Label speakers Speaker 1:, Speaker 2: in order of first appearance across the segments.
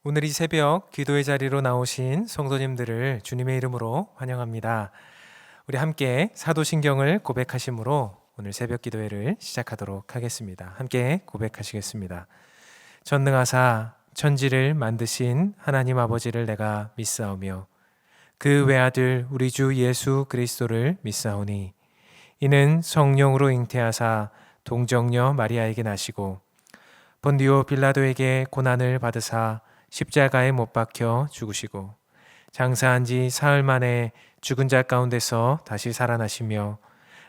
Speaker 1: 오늘 이 새벽 기도의 자리로 나오신 성도님들을 주님의 이름으로 환영합니다. 우리 함께 사도신경을 고백하심으로 오늘 새벽 기도회를 시작하도록 하겠습니다. 함께 고백하시겠습니다. 전능하사 천지를 만드신 하나님 아버지를 내가 믿사오며 그 외아들 우리 주 예수 그리스도를 믿사오니 이는 성령으로 잉태하사 동정녀 마리아에게 나시고 본디오 빌라도에게 고난을 받으사 십자가에 못 박혀 죽으시고 장사한 지 사흘 만에 죽은 자 가운데서 다시 살아나시며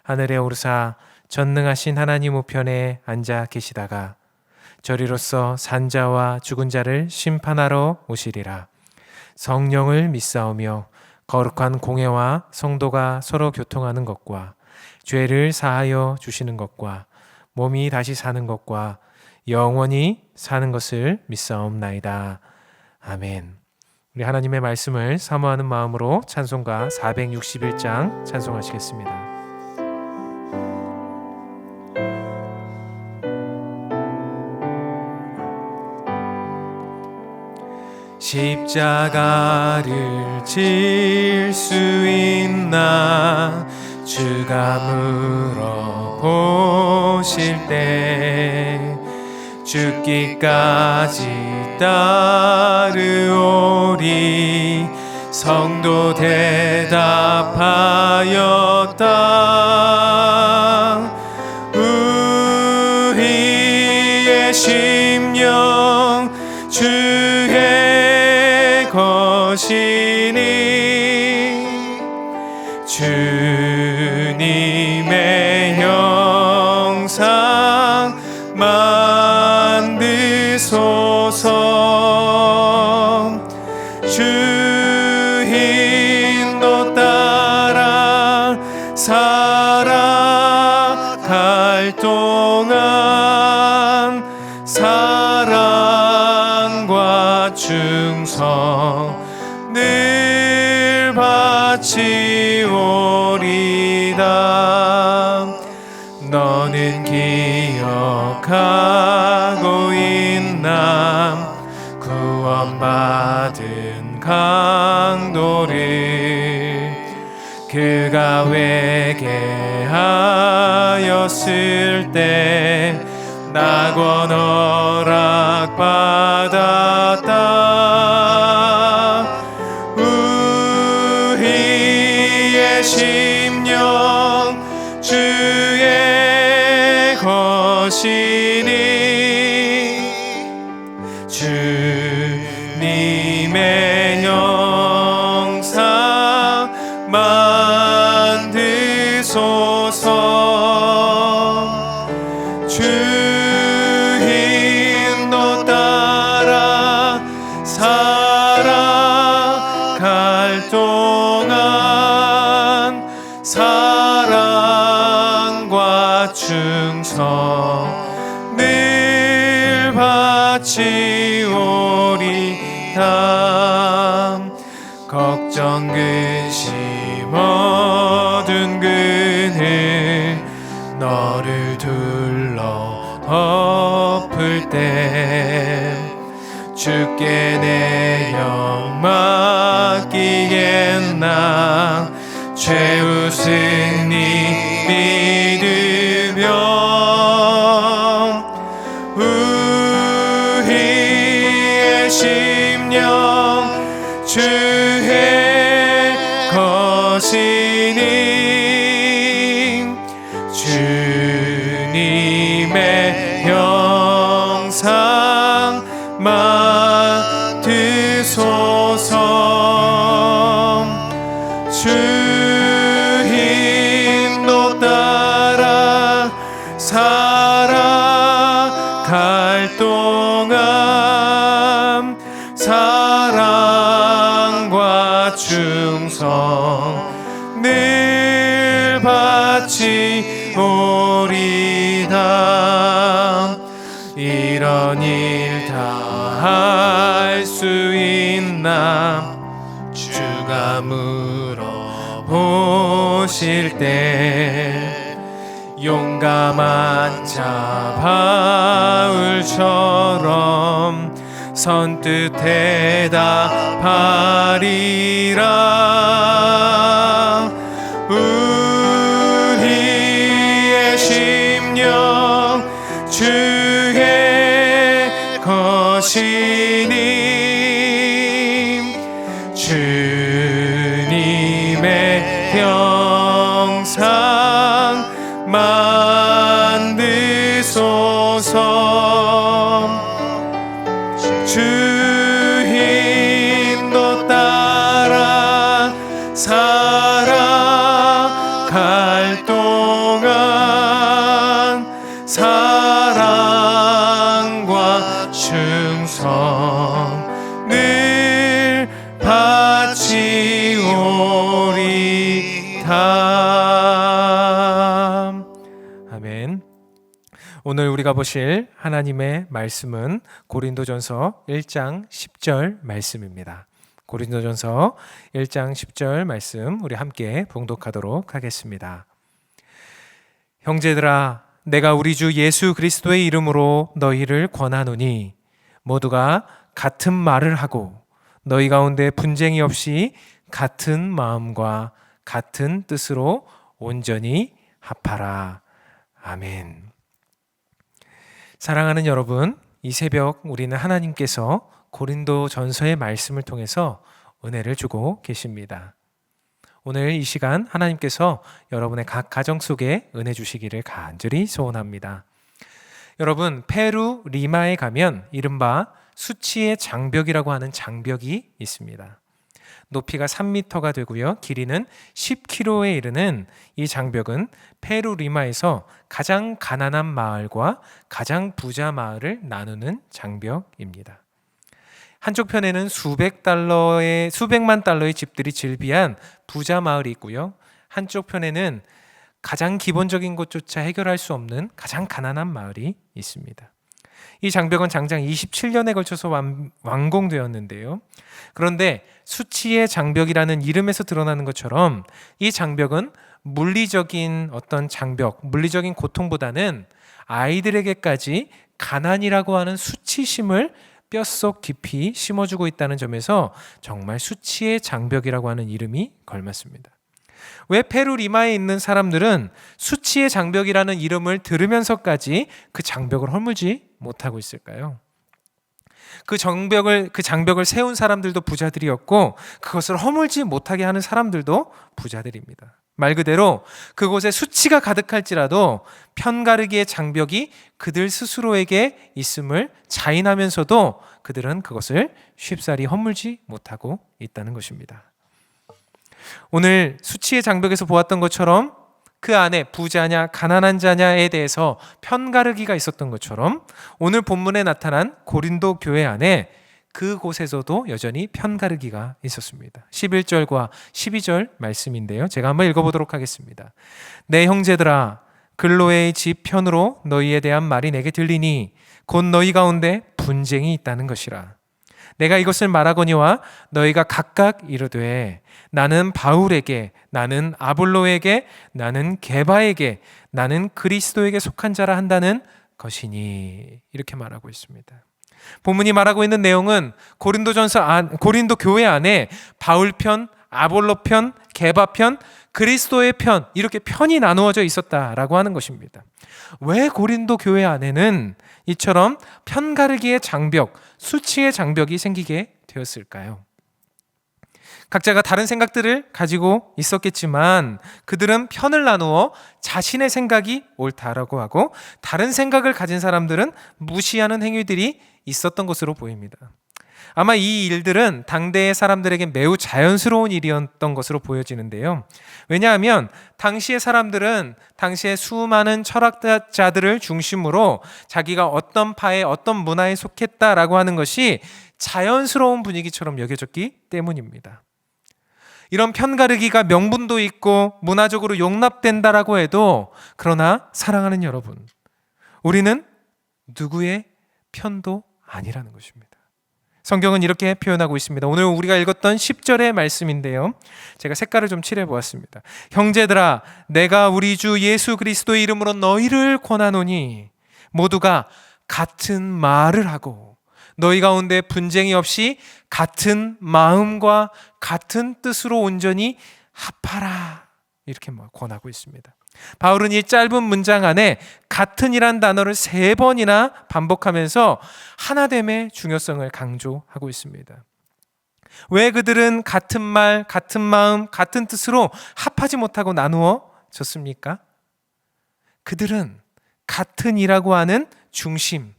Speaker 1: 하늘에 오르사 전능하신 하나님 우편에 앉아 계시다가 저리로서 산자와 죽은 자를 심판하러 오시리라. 성령을 믿사오며 거룩한 공회와 성도가 서로 교통하는 것과 죄를 사하여 주시는 것과 몸이 다시 사는 것과 영원히 사는 것을 믿사옵나이다. 아멘. 우리 하나님의 말씀을 사모하는 마음으로 찬송가 461장 찬송하시겠습니다. 십자가를 질 수 있나 주가 물어보실 때 죽기까지 따르오리. 성도 대답하였다. 우리의 심령 주의 것이니 주님의 형상 만드소서. 주 인도 따라 살아갈 동안 사랑과 충성 늘 바치오리다. 너는 기억하고 있나 구원받은 강도를 그가 회개하였을 때 낙원 허락받았다. 우리의 심령 주의 것이니 주님의 형상 만드소서. 주 인도 따라 살아갈 동안 사랑과 충성 늘 바치오리다. 걱정 근심 어두운 그늘 너를 둘러 덮을 때 주께 내 영 맡기겠나. 죄우신 이 믿으며 우리의 심령 주의 것이니 주님의 형상 만드소서. 주 인도 따라 살아갈 동안 사랑과 충성 늘 바치오리다. 이런 일 다 할 수 있나 주가 물어보실 때 용감한 자 바울처럼 선뜻 대답하리라. 우리의 심령 주의 것이니 주님의 형상 만드소서. 주 힘도 따라 살아갈 동안 사랑과 충성 늘 바치오리다. 아멘. 오늘 우리가 보실 하나님의 말씀은 고린도전서 1장 10절 말씀입니다. 고린도전서 1장 10절 말씀 우리 함께 봉독하도록 하겠습니다. 형제들아, 내가 우리 주 예수 그리스도의 이름으로 너희를 권하노니 모두가 같은 말을 하고 너희 가운데 분쟁이 없이 같은 마음과 같은 뜻으로 온전히 합하라. 아멘. 사랑하는 여러분, 이 새벽 우리는 하나님께서 고린도전서의 말씀을 통해서 은혜를 주고 계십니다. 오늘 이 시간 하나님께서 여러분의 각 가정 속에 은혜 주시기를 간절히 소원합니다. 여러분, 페루 리마에 가면 이른바 수치의 장벽이라고 하는 장벽이 있습니다. 높이가 3m가 되고요, 길이는 10km에 이르는 이 장벽은 페루 리마에서 가장 가난한 마을과 가장 부자 마을을 나누는 장벽입니다. 한쪽 편에는 수백만 달러의 집들이 즐비한 부자 마을이 있고요, 한쪽 편에는 가장 기본적인 것조차 해결할 수 없는 가장 가난한 마을이 있습니다. 이 장벽은 장장 27년에 걸쳐서 완공되었는데요. 그런데 수치의 장벽이라는 이름에서 드러나는 것처럼 이 장벽은 물리적인 어떤 장벽, 물리적인 고통보다는 아이들에게까지 가난이라고 하는 수치심을 뼛속 깊이 심어주고 있다는 점에서 정말 수치의 장벽이라고 하는 이름이 걸맞습니다. 왜 페루 리마에 있는 사람들은 수치의 장벽이라는 이름을 들으면서까지 그 장벽을 허물지 못하고 있을까요? 그 장벽을 세운 사람들도 부자들이었고 그것을 허물지 못하게 하는 사람들도 부자들입니다. 말 그대로 그곳에 수치가 가득할지라도 편가르기의 장벽이 그들 스스로에게 있음을 자인하면서도 그들은 그것을 쉽사리 허물지 못하고 있다는 것입니다. 오늘 수치의 장벽에서 보았던 것처럼 그 안에 부자냐 가난한 자냐에 대해서 편가르기가 있었던 것처럼 오늘 본문에 나타난 고린도 교회 안에 그곳에서도 여전히 편가르기가 있었습니다. 11절과 12절 말씀인데요, 제가 한번 읽어보도록 하겠습니다. 내 형제들아, 글로의 집 편으로 너희에 대한 말이 내게 들리니 곧 너희 가운데 분쟁이 있다는 것이라. 내가 이것을 말하거니와 너희가 각각 이르되 나는 바울에게, 나는 아볼로에게, 나는 게바에게, 나는 그리스도에게 속한 자라 한다는 것이니, 이렇게 말하고 있습니다. 본문이 말하고 있는 내용은 고린도 교회 안에 바울 편, 아볼로 편, 게바 편, 그리스도의 편, 이렇게 편이 나누어져 있었다라고 하는 것입니다. 왜 고린도 교회 안에는 이처럼 편가르기의 장벽, 수치의 장벽이 생기게 되었을까요? 각자가 다른 생각들을 가지고 있었겠지만 그들은 편을 나누어 자신의 생각이 옳다라고 하고 다른 생각을 가진 사람들은 무시하는 행위들이 있었던 것으로 보입니다. 아마 이 일들은 당대의 사람들에게 매우 자연스러운 일이었던 것으로 보여지는데요. 왜냐하면 당시의 사람들은 당시에 수많은 철학자들을 중심으로 자기가 어떤 파에 어떤 문화에 속했다라고 하는 것이 자연스러운 분위기처럼 여겨졌기 때문입니다. 이런 편가르기가 명분도 있고 문화적으로 용납된다라고 해도, 그러나 사랑하는 여러분, 우리는 누구의 편도 아니라는 것입니다. 성경은 이렇게 표현하고 있습니다. 오늘 우리가 읽었던 10절의 말씀인데요, 제가 색깔을 좀 칠해보았습니다. 형제들아, 내가 우리 주 예수 그리스도의 이름으로 너희를 권하노니 모두가 같은 말을 하고 너희 가운데 분쟁이 없이 같은 마음과 같은 뜻으로 온전히 합하라. 이렇게 권하고 있습니다. 바울은 이 짧은 문장 안에 같은이란 단어를 3번이나 반복하면서 하나됨의 중요성을 강조하고 있습니다. 왜 그들은 같은 말, 같은 마음, 같은 뜻으로 합하지 못하고 나누어졌습니까? 그들은 같은이라고 하는 중심,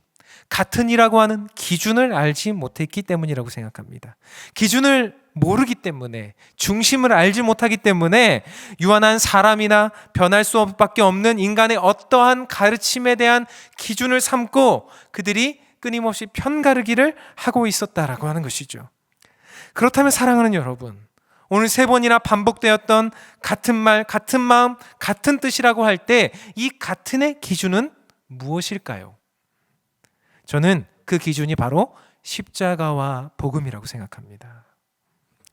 Speaker 1: 같은이라고 하는 기준을 알지 못했기 때문이라고 생각합니다. 기준을 모르기 때문에, 중심을 알지 못하기 때문에 유한한 사람이나 변할 수밖에 없는 인간의 어떠한 가르침에 대한 기준을 삼고 그들이 끊임없이 편가르기를 하고 있었다라고 하는 것이죠. 그렇다면 사랑하는 여러분, 오늘 3번이나 반복되었던 같은 말, 같은 마음, 같은 뜻이라고 할 때 이 같은의 기준은 무엇일까요? 저는 그 기준이 바로 십자가와 복음이라고 생각합니다.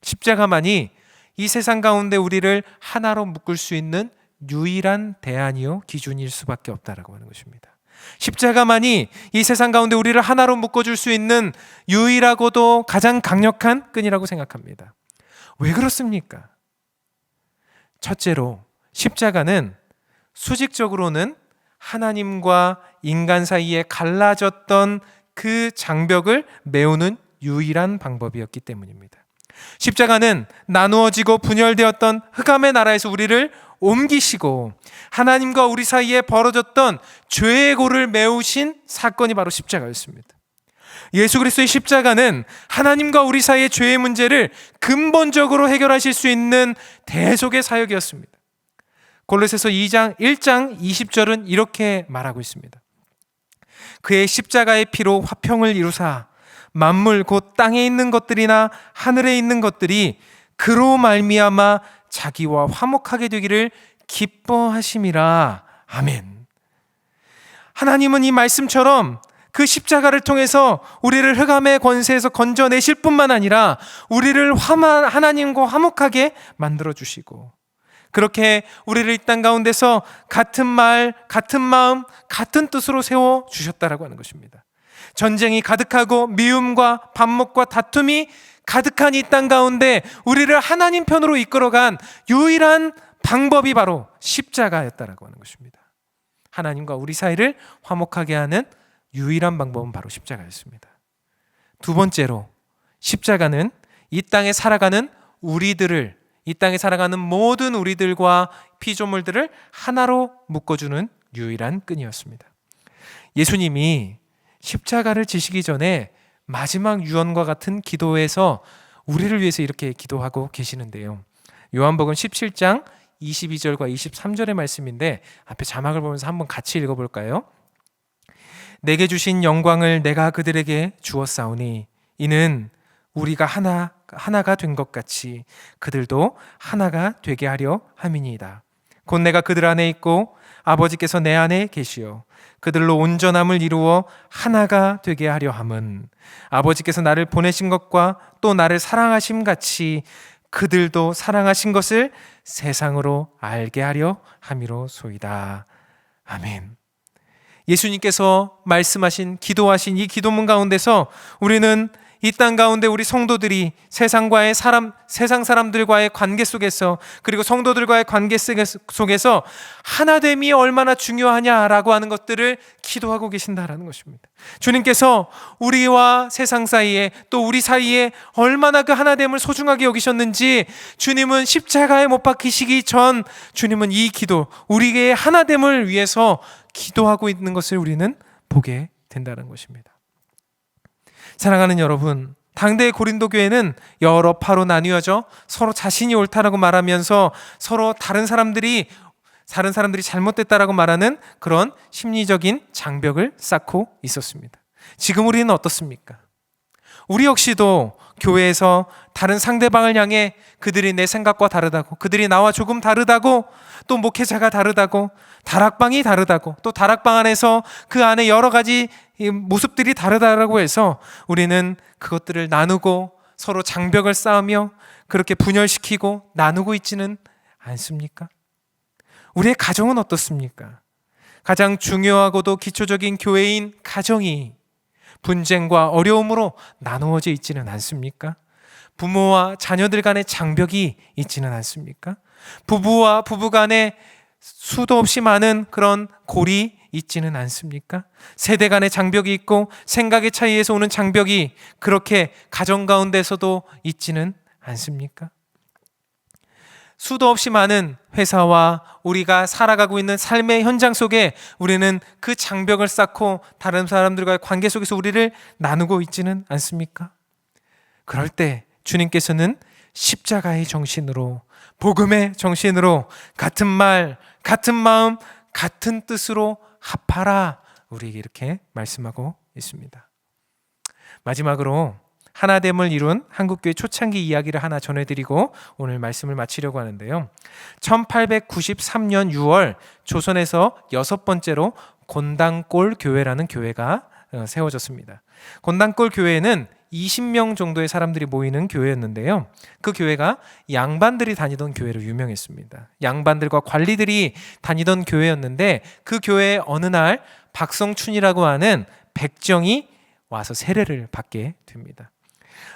Speaker 1: 십자가만이 이 세상 가운데 우리를 하나로 묶을 수 있는 유일한 대안이요 기준일 수밖에 없다라고 하는 것입니다. 십자가만이 이 세상 가운데 우리를 하나로 묶어줄 수 있는 유일하고도 가장 강력한 끈이라고 생각합니다. 왜 그렇습니까? 첫째로 십자가는 수직적으로는 하나님과 인간 사이에 갈라졌던 그 장벽을 메우는 유일한 방법이었기 때문입니다. 십자가는 나누어지고 분열되었던 흑암의 나라에서 우리를 옮기시고 하나님과 우리 사이에 벌어졌던 죄의 골을 메우신 사건이 바로 십자가였습니다. 예수 그리스도의 십자가는 하나님과 우리 사이의 죄의 문제를 근본적으로 해결하실 수 있는 대속의 사역이었습니다. 골로새서 1장 20절은 이렇게 말하고 있습니다. 그의 십자가의 피로 화평을 이루사 만물 곧 땅에 있는 것들이나 하늘에 있는 것들이 그로 말미암아 자기와 화목하게 되기를 기뻐하심이라. 아멘. 하나님은 이 말씀처럼 그 십자가를 통해서 우리를 흑암의 권세에서 건져내실 뿐만 아니라 우리를 하나님과 화목하게 만들어주시고 그렇게 우리를 이 땅 가운데서 같은 말, 같은 마음, 같은 뜻으로 세워주셨다라고 하는 것입니다. 전쟁이 가득하고 미움과 반목과 다툼이 가득한 이 땅 가운데 우리를 하나님 편으로 이끌어간 유일한 방법이 바로 십자가였다라고 하는 것입니다. 하나님과 우리 사이를 화목하게 하는 유일한 방법은 바로 십자가였습니다. 두 번째로 십자가는 이 땅에 살아가는 우리들을, 이 땅에 살아가는 모든 우리들과 피조물들을 하나로 묶어주는 유일한 끈이었습니다. 예수님이 십자가를 지시기 전에 마지막 유언과 같은 기도에서 우리를 위해서 이렇게 기도하고 계시는데요. 요한복음 17장 22절과 23절의 말씀인데 앞에 자막을 보면서 한번 같이 읽어볼까요? 내게 주신 영광을 내가 그들에게 주었사오니 이는 우리가 하나가 된 것 같이 그들도 하나가 되게 하려 함이니이다. 곧 내가 그들 안에 있고 아버지께서 내 안에 계시오 그들로 온전함을 이루어 하나가 되게 하려 함은 아버지께서 나를 보내신 것과 또 나를 사랑하심 같이 그들도 사랑하신 것을 세상으로 알게 하려 함이로소이다. 아멘. 예수님께서 말씀하신 기도하신 이 기도문 가운데서 우리는 이 땅 가운데 우리 성도들이 세상 사람들과의 관계 속에서 그리고 성도들과의 관계 속에서 하나됨이 얼마나 중요하냐라고 하는 것들을 기도하고 계신다라는 것입니다. 주님께서 우리와 세상 사이에 또 우리 사이에 얼마나 그 하나됨을 소중하게 여기셨는지 주님은 십자가에 못 박히시기 전 주님은 이 기도, 우리의 하나됨을 위해서 기도하고 있는 것을 우리는 보게 된다는 것입니다. 사랑하는 여러분, 당대의 고린도 교회는 여러 파로 나뉘어져 서로 자신이 옳다라고 말하면서 서로 다른 사람들이 잘못됐다라고 말하는 그런 심리적인 장벽을 쌓고 있었습니다. 지금 우리는 어떻습니까? 우리 역시도 교회에서 다른 상대방을 향해 그들이 내 생각과 다르다고, 그들이 나와 조금 다르다고, 또 목회자가 다르다고, 다락방이 다르다고, 또 다락방 안에서 그 안에 여러 가지 모습들이 다르다라고 해서 우리는 그것들을 나누고 서로 장벽을 쌓으며 그렇게 분열시키고 나누고 있지는 않습니까? 우리의 가정은 어떻습니까? 가장 중요하고도 기초적인 교회인 가정이 분쟁과 어려움으로 나누어져 있지는 않습니까? 부모와 자녀들 간의 장벽이 있지는 않습니까? 부부와 부부 간에 수도 없이 많은 그런 골이 있지는 않습니까? 세대 간의 장벽이 있고 생각의 차이에서 오는 장벽이 그렇게 가정 가운데서도 있지는 않습니까? 수도 없이 많은 회사와 우리가 살아가고 있는 삶의 현장 속에 우리는 그 장벽을 쌓고 다른 사람들과의 관계 속에서 우리를 나누고 있지는 않습니까? 그럴 때 주님께서는 십자가의 정신으로, 복음의 정신으로 같은 말, 같은 마음, 같은 뜻으로 합하라, 우리에게 이렇게 말씀하고 있습니다. 마지막으로 하나됨을 이룬 한국교회 초창기 이야기를 하나 전해드리고 오늘 말씀을 마치려고 하는데요. 1893년 6월 조선에서 6번째로 곤당골 교회라는 교회가 세워졌습니다. 곤당골 교회는 20명 정도의 사람들이 모이는 교회였는데요. 그 교회가 양반들이 다니던 교회로 유명했습니다. 양반들과 관리들이 다니던 교회였는데 그 교회에 어느 날 박성춘이라고 하는 백정이 와서 세례를 받게 됩니다.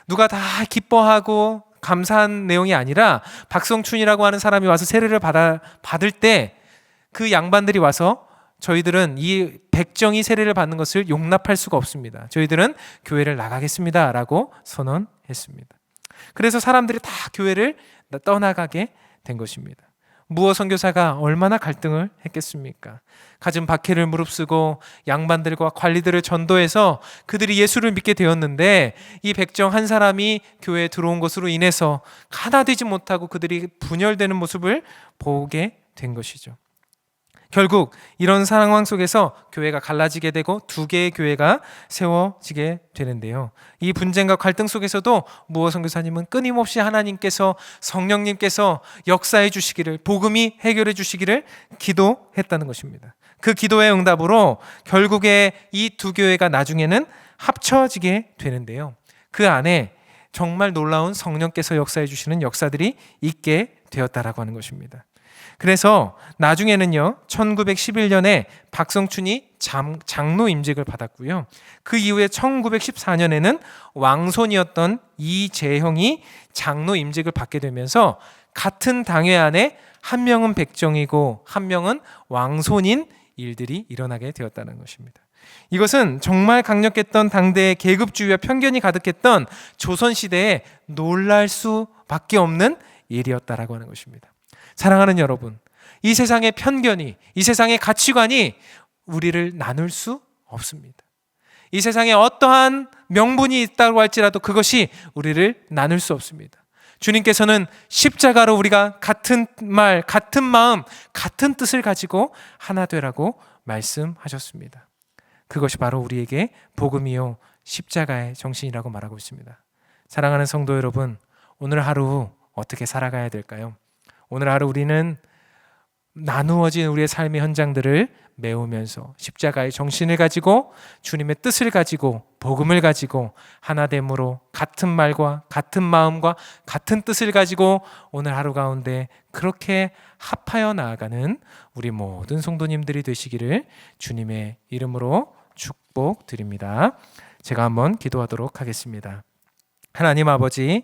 Speaker 1: 누가 다 기뻐하고 감사한 내용이 아니라 박성춘이라고 하는 사람이 와서 세례를 받을 때 그 양반들이 와서 저희들은 이 백정이 세례를 받는 것을 용납할 수가 없습니다. 저희들은 교회를 나가겠습니다 라고 선언했습니다. 그래서 사람들이 다 교회를 떠나가게 된 것입니다. 무어 선교사가 얼마나 갈등을 했겠습니까? 갖은 박해를 무릅쓰고 양반들과 관리들을 전도해서 그들이 예수를 믿게 되었는데 이 백정 한 사람이 교회에 들어온 것으로 인해서 하나 되지 못하고 그들이 분열되는 모습을 보게 된 것이죠. 결국 이런 상황 속에서 교회가 갈라지게 되고 두 개의 교회가 세워지게 되는데요. 이 분쟁과 갈등 속에서도 무어 선교사님은 끊임없이 하나님께서, 성령님께서 역사해 주시기를, 복음이 해결해 주시기를 기도했다는 것입니다. 그 기도의 응답으로 결국에 이 두 교회가 나중에는 합쳐지게 되는데요. 그 안에 정말 놀라운 성령께서 역사해 주시는 역사들이 있게 되었다라고 하는 것입니다. 그래서 나중에는요, 1911년에 박성춘이 장로 임직을 받았고요. 그 이후에 1914년에는 왕손이었던 이재형이 장로 임직을 받게 되면서 같은 당회 안에 한 명은 백정이고 한 명은 왕손인 일들이 일어나게 되었다는 것입니다. 이것은 정말 강력했던 당대의 계급주의와 편견이 가득했던 조선시대에 놀랄 수밖에 없는 일이었다라고 하는 것입니다. 사랑하는 여러분, 이 세상의 편견이, 이 세상의 가치관이 우리를 나눌 수 없습니다. 이 세상에 어떠한 명분이 있다고 할지라도 그것이 우리를 나눌 수 없습니다. 주님께서는 십자가로 우리가 같은 말, 같은 마음, 같은 뜻을 가지고 하나 되라고 말씀하셨습니다. 그것이 바로 우리에게 복음이요 십자가의 정신이라고 말하고 있습니다. 사랑하는 성도 여러분, 오늘 하루 어떻게 살아가야 될까요? 오늘 하루 우리는 나누어진 우리의 삶의 현장들을 메우면서 십자가의 정신을 가지고 주님의 뜻을 가지고 복음을 가지고 하나됨으로 같은 말과 같은 마음과 같은 뜻을 가지고 오늘 하루 가운데 그렇게 합하여 나아가는 우리 모든 성도님들이 되시기를 주님의 이름으로 축복드립니다. 제가 한번 기도하도록 하겠습니다. 하나님 아버지,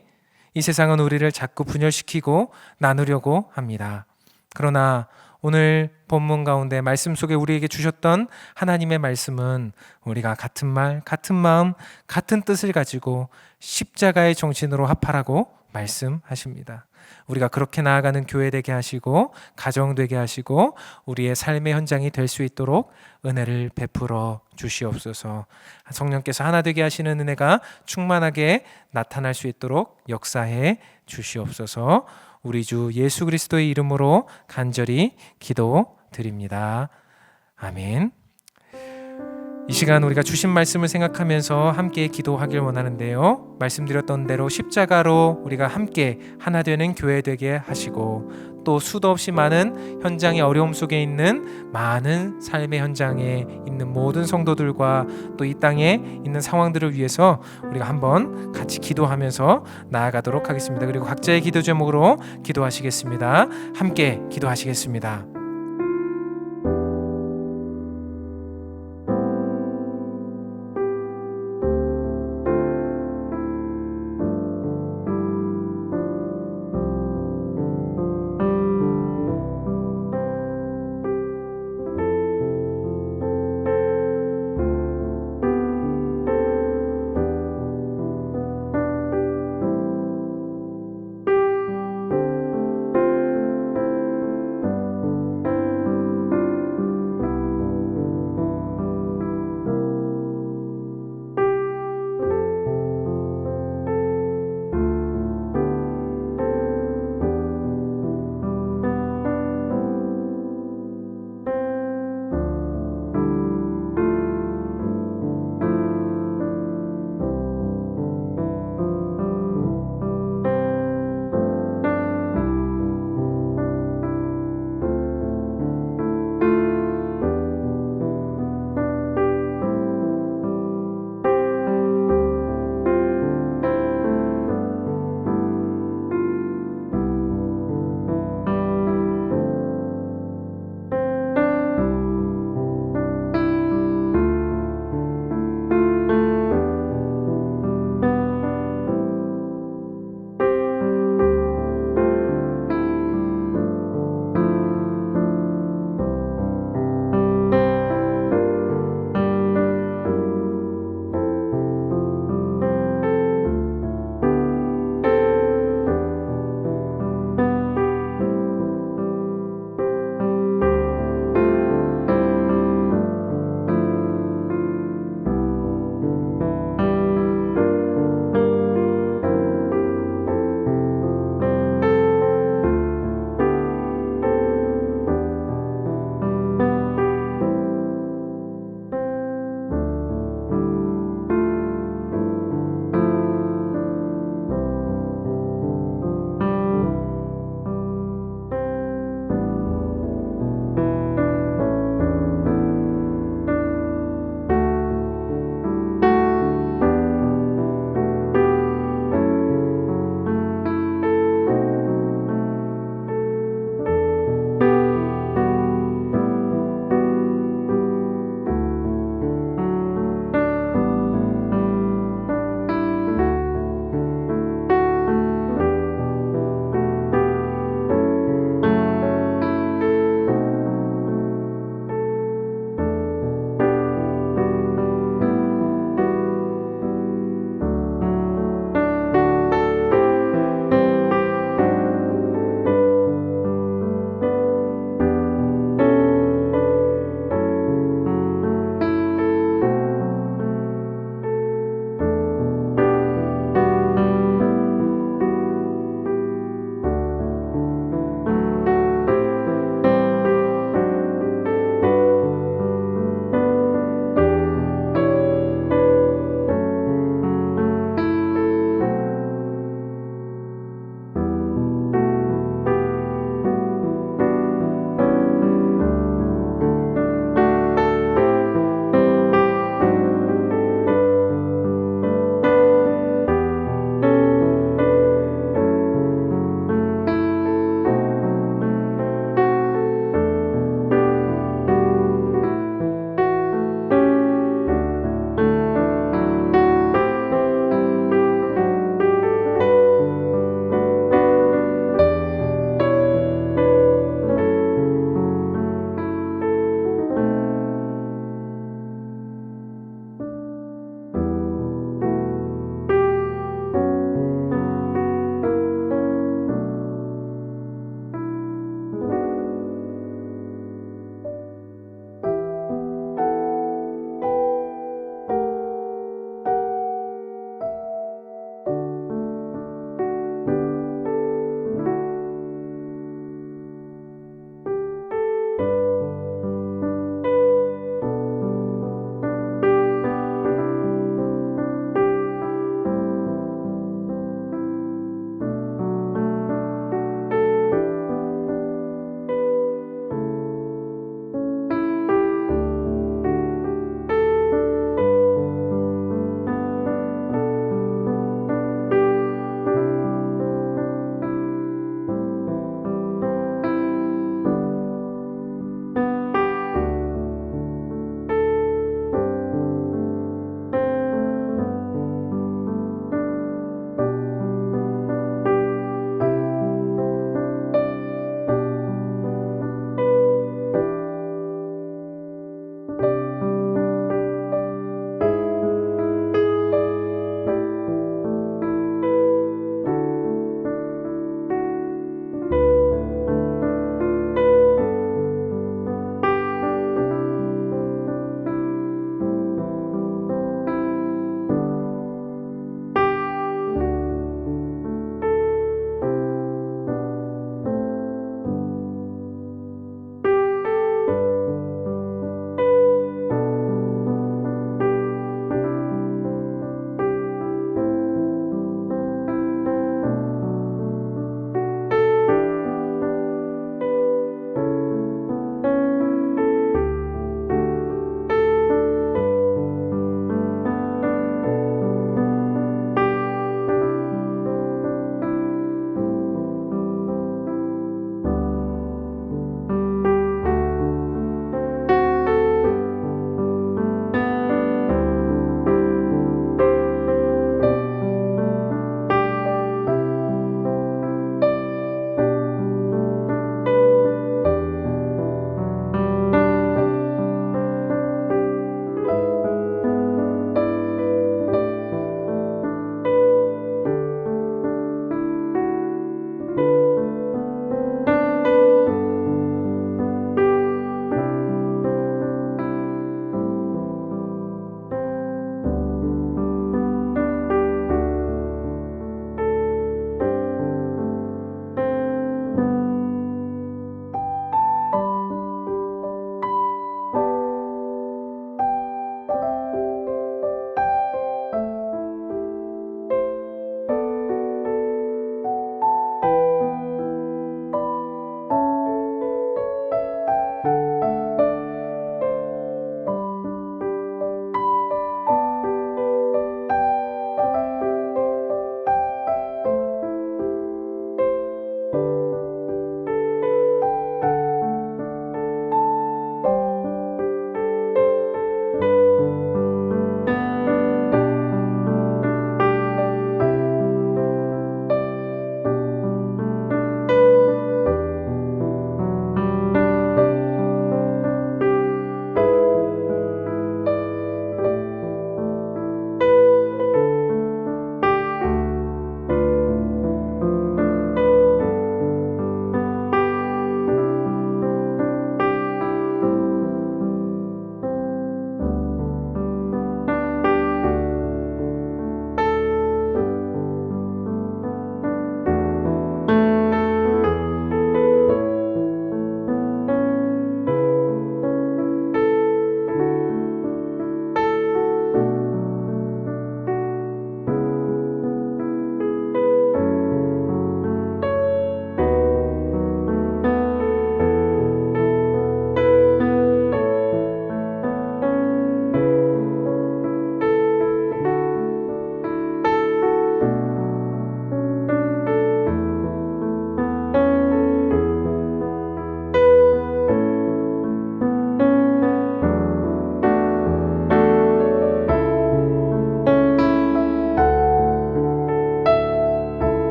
Speaker 1: 이 세상은 우리를 자꾸 분열시키고 나누려고 합니다. 그러나 오늘 본문 가운데 말씀 속에 우리에게 주셨던 하나님의 말씀은 우리가 같은 말, 같은 마음, 같은 뜻을 가지고 십자가의 정신으로 합하라고 말씀하십니다. 우리가 그렇게 나아가는 교회 되게 하시고 가정 되게 하시고 우리의 삶의 현장이 될 수 있도록 은혜를 베풀어 주시옵소서. 성령께서 하나 되게 하시는 은혜가 충만하게 나타날 수 있도록 역사해 주시옵소서. 우리 주 예수 그리스도의 이름으로 간절히 기도드립니다. 아멘. 이 시간 우리가 주신 말씀을 생각하면서 함께 기도하길 원하는데요. 말씀드렸던 대로 십자가로 우리가 함께 하나 되는 교회 되게 하시고 또 수도 없이 많은 현장의 어려움 속에 있는 많은 삶의 현장에 있는 모든 성도들과 또 이 땅에 있는 상황들을 위해서 우리가 한번 같이 기도하면서 나아가도록 하겠습니다. 그리고 각자의 기도 제목으로 기도하시겠습니다. 함께 기도하시겠습니다.